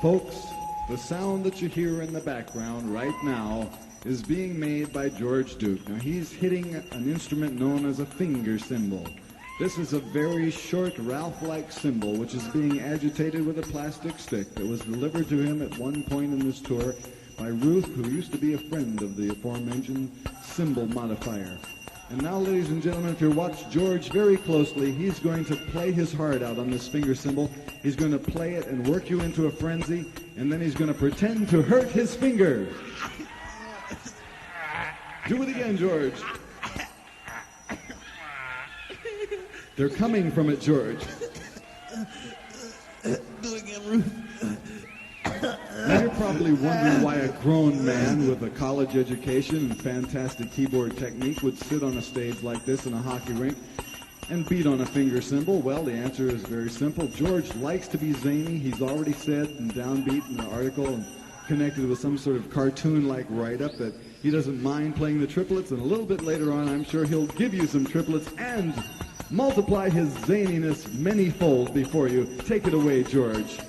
Folks, the sound that you hear in the background right now is being made by George Duke. Now, he's hitting an instrument known as a finger cymbal. This is a very short, Ralph-like cymbal, which is being agitated with a plastic stick that was delivered to him at one point in this tour by Ruth, who used to be a friend of the aforementioned cymbal modifier. And now, ladies and gentlemen, if you watch George very closely, he's going to play his heart out on this finger cymbal. He's going to play it and work you into a frenzy, and then he's going to pretend to hurt his finger. Do it again, George. They're coming from it, George. Do it again, Ruth. Now, you're probably wondering why a grown man with a college education and fantastic keyboard technique would sit on a stage like this in a hockey rink and beat on a finger cymbal. Well, the answer is very simple. George likes to be zany. He's already said and downbeat in the article and connected with some sort of cartoon-like write-up that he doesn't mind playing the triplets, and a little bit later on, I'm sure he'll give you some triplets and multiply his zaniness many-fold before you. Take it away, George.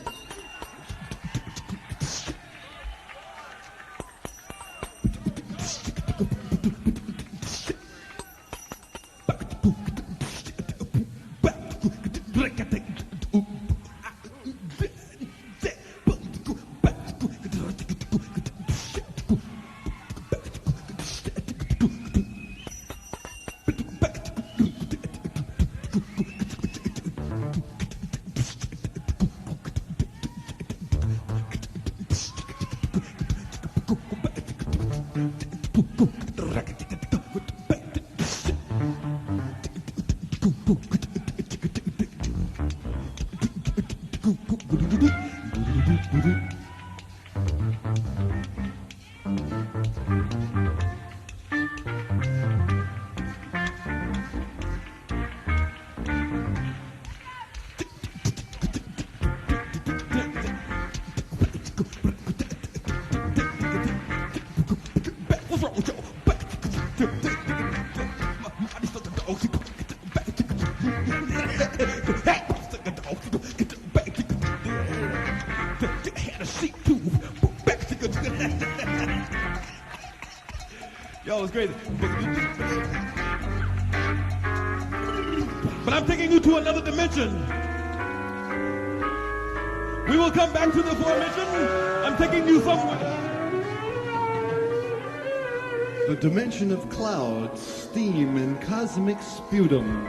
Yo, it's crazy. But I'm taking you to another dimension. We will come back to the aforementioned. I'm taking you somewhere. The dimension of clouds, steam, and cosmic sputum.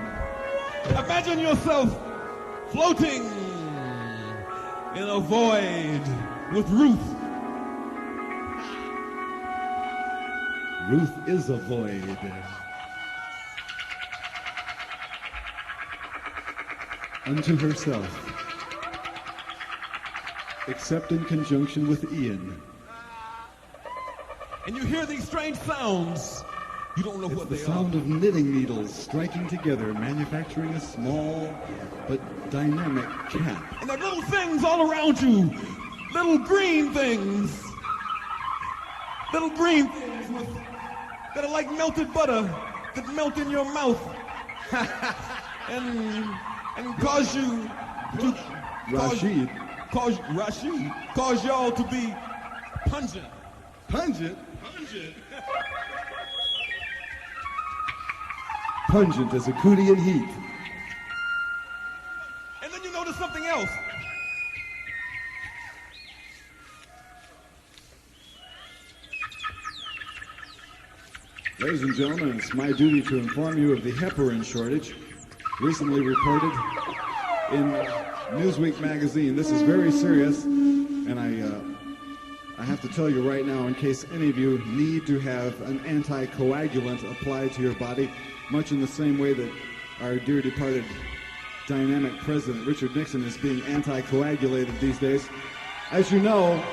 Imagine yourself floating in a void with Ruth. Ruth is a void. Unto herself. Except in conjunction with Ian. And you hear these strange sounds. You don't know what they are. The sound of knitting needles striking together, manufacturing a small but dynamic cap. And there are little things all around you. Little green things. Little green things that are like melted butter that melt in your mouth. and cause you to cause y'all to be pungent. Pungent? Pungent as Acudian heat. And then you notice something else. Ladies and gentlemen, it's my duty to inform you of the heparin shortage recently reported in Newsweek magazine. This is very serious, and I have to tell you right now, in case any of you need to have an anticoagulant applied to your body, much in the same way that our dear departed dynamic president Richard Nixon is being anticoagulated these days. As you know,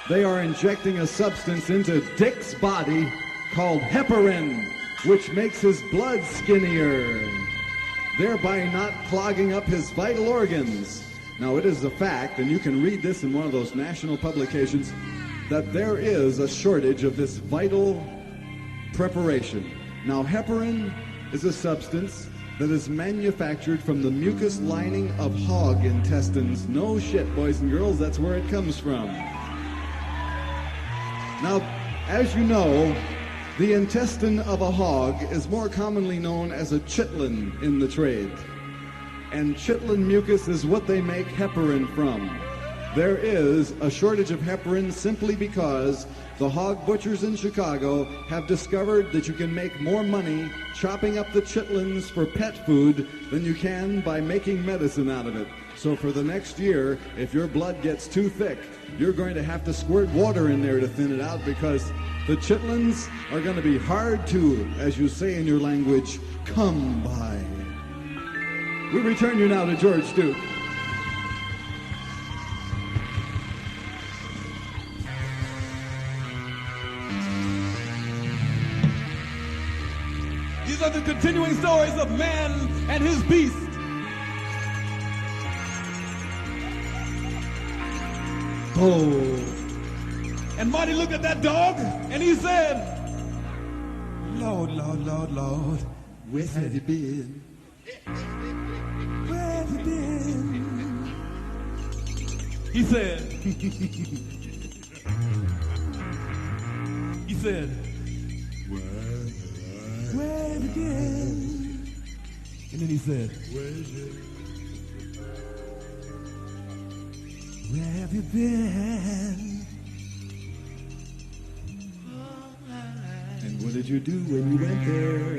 they are injecting a substance into Dick's body called heparin, which makes his blood skinnier, thereby not clogging up his vital organs. Now, it is a fact, and you can read this in one of those national publications, that there is a shortage of this vital preparation. Now, heparin is a substance that is manufactured from the mucus lining of hog intestines. No shit, boys and girls, that's where it comes from. Now, as you know, the intestine of a hog is more commonly known as a chitlin in the trade. And chitlin mucus is what they make heparin from. There is a shortage of heparin simply because the hog butchers in Chicago have discovered that you can make more money chopping up the chitlins for pet food than you can by making medicine out of it. So for the next year, if your blood gets too thick, you're going to have to squirt water in there to thin it out, because the chitlins are going to be hard to, as you say in your language, come by. We return you now to George Duke. These are the continuing stories of man and his beast. Oh. And Marty looked at that dog and he said, Lord, Lord, Lord, Lord, Where have you been? where have you been? He said, where have you been? And then he said, where have you been? And what did you do when you went there?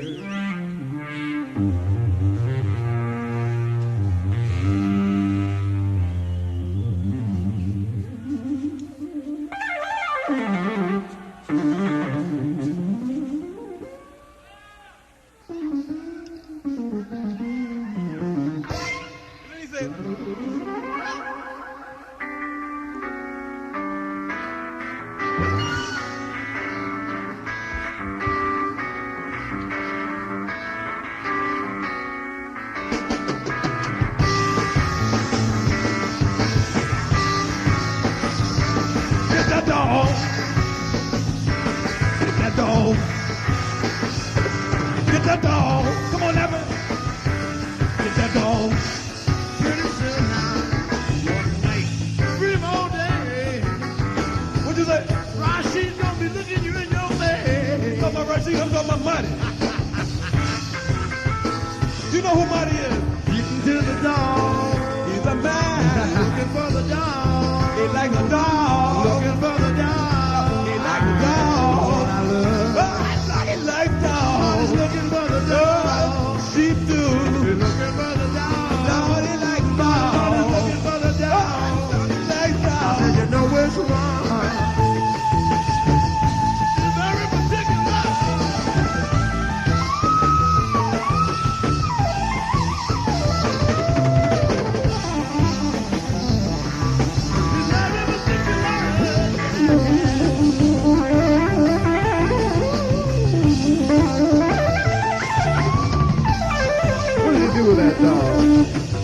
Get that dog. Come on, Evan. Get that dog. Pretty soon now, one night, scream all day. What'd you say? Rasheed's gonna be looking you in your face. Talking about Rashid, I'm talking about Marty. You know who Marty is? Getting to the dog. He's a man. Looking for the dog. He likes a dog. Looking for the dog. He likes a dog. Lord, I love. Oh, he likes dogs. He's looking for the dog. Oh, sheep too. He's looking for the dog. Lord, he likes dogs. He's looking for the dog. Lord, he likes dogs. And you know which one. He's very particular. He's very particular. What did you do with that dog?